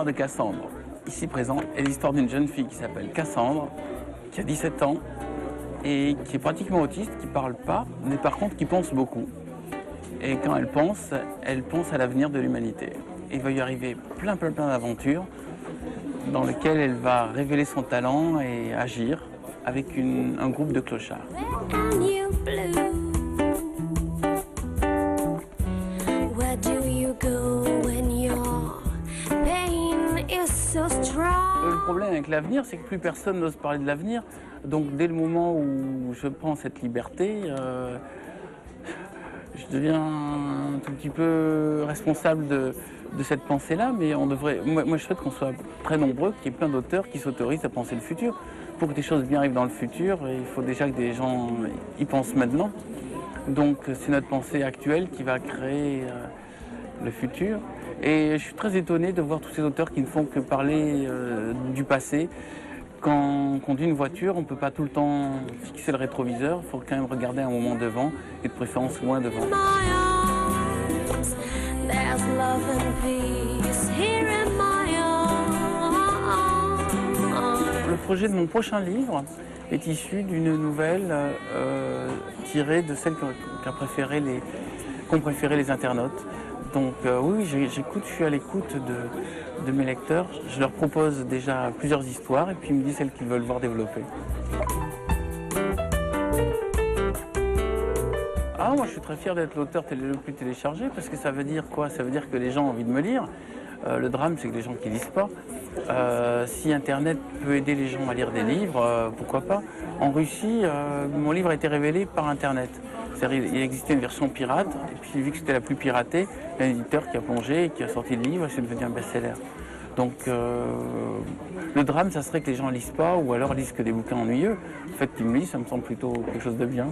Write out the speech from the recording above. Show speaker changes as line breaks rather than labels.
l'histoire de Cassandre, ici présente, est l'histoire d'une jeune fille qui s'appelle Cassandre, qui a 17 ans et qui est pratiquement autiste, qui ne parle pas, mais par contre qui pense beaucoup. Et quand elle pense à l'avenir de l'humanité. Il va y arriver plein d'aventures dans lesquelles elle va révéler son talent et agir avec un groupe de clochards. Le problème avec l'avenir, c'est que plus personne n'ose parler de l'avenir. Donc dès le moment où je prends cette liberté, je deviens un tout petit peu responsable de cette pensée-là, mais on devrait. Moi, je souhaite qu'on soit très nombreux, qu'il y ait plein d'auteurs qui s'autorisent à penser le futur. Pour que des choses bien arrivent dans le futur, il faut déjà que des gens y pensent maintenant. Donc c'est notre pensée actuelle qui va créer le futur. Et je suis très étonné de voir tous ces auteurs qui ne font que parler du passé. Quand on conduit une voiture, on ne peut pas tout le temps fixer le rétroviseur, il faut quand même regarder un moment devant, et de préférence loin devant. Le projet de mon prochain livre est issu d'une nouvelle tirée de celle qu'ont préféré les internautes. Donc oui, j'écoute, je suis à l'écoute de mes lecteurs. Je leur propose déjà plusieurs histoires et puis ils me disent celles qu'ils veulent voir développer. Ah, moi je suis très fier d'être l'auteur le plus téléchargé parce que ça veut dire quoi? Ça veut dire que les gens ont envie de me lire. Le drame, c'est que les gens qui ne lisent pas. Si Internet peut aider les gens à lire des livres, pourquoi pas? En Russie, mon livre a été révélé par Internet. Il existait une version pirate, et puis vu que c'était la plus piratée, il y a un éditeur qui a plongé et qui a sorti le livre et c'est devenu un best-seller. Donc le drame, ça serait que les gens ne lisent pas ou alors lisent que des bouquins ennuyeux. Le fait qu'ils me lisent, ça me semble plutôt quelque chose de bien.